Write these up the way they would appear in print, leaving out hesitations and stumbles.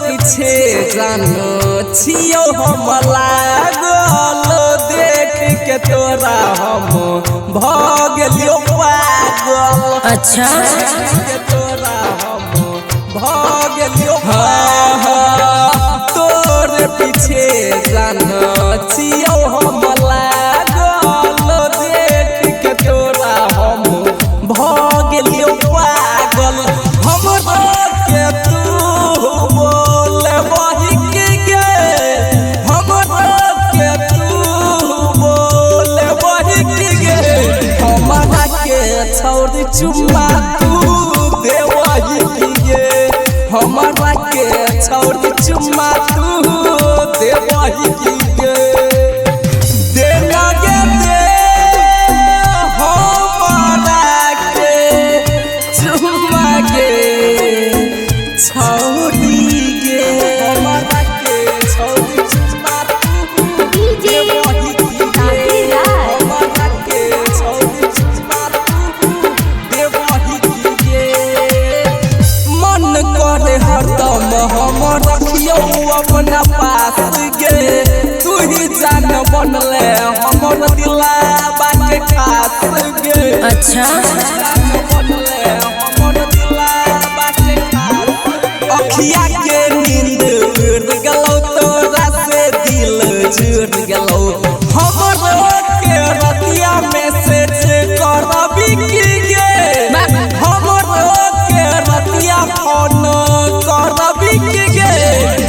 पीछे जानो छियो हम लागल देख के तोरा हम भगलियो पागल। अच्छा के तोरा हम भगलियो तोर पीछे जानो छियो हम लागल देख के तोरा हम भगलियो पागल। हम के तू छोड़ चुम्मा तू देवही गे हमारा के छोड़ चुम्मा तू देवही गे देना गे दे हमारा के चुम्मा गे छोड़ी गे हमारा के छोड़ चुम्मा तू देवही गे हमारा के छोड़ हरदम हम रखियो अपना पास गे तू ही जान बनले हमर दिलवा के खास गे। अच्छा बनले हमर दिलवा के खास अखिया के नींद उड़ गेलौ तोरा से दिल जुड़ गेलौ हमर के रतिया मैसेज करबी की गे हमर के रतिया फोन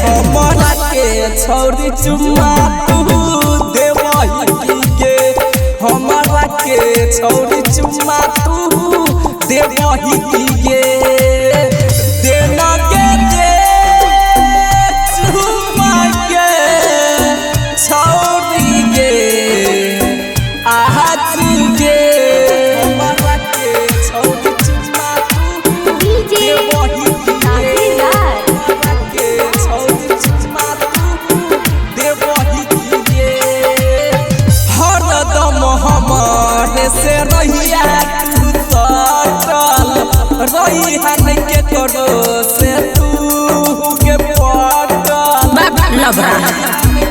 हमारा के छोड़ी चुम्मा तू देवही गे हमारा के छोड़ी चुम्मा तू देवही गे देना के दे चुम्मा गे छोड़ी गे आज गे हमारा के छोड़ी चुम्मा तू देवही से रहिया तू सटल रही हन के करो से तू के पटल लबरा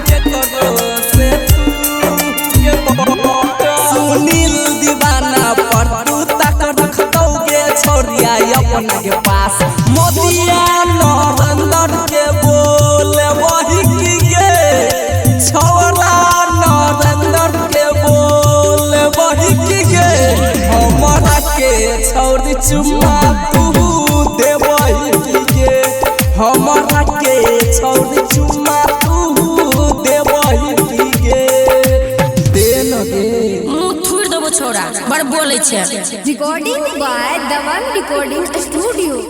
के करो से तू के पटल सुनील दीवाना पर तू तक रखतौगे छोरिया अपना के पास मोदिया नरेंद्र के बोले वही की गे छोरा नरेंद्र के बोले वही की गे हमारा के छोड़ चुम्मा तू देवही गे हमारा के छोड़ चुम्मा तू देवही गे देन गे मुंह थूर देबो छोरा बड़ बोलै छै। रिकॉर्डिंग बाय दबंग रिकॉर्डिंग स्टूडियो।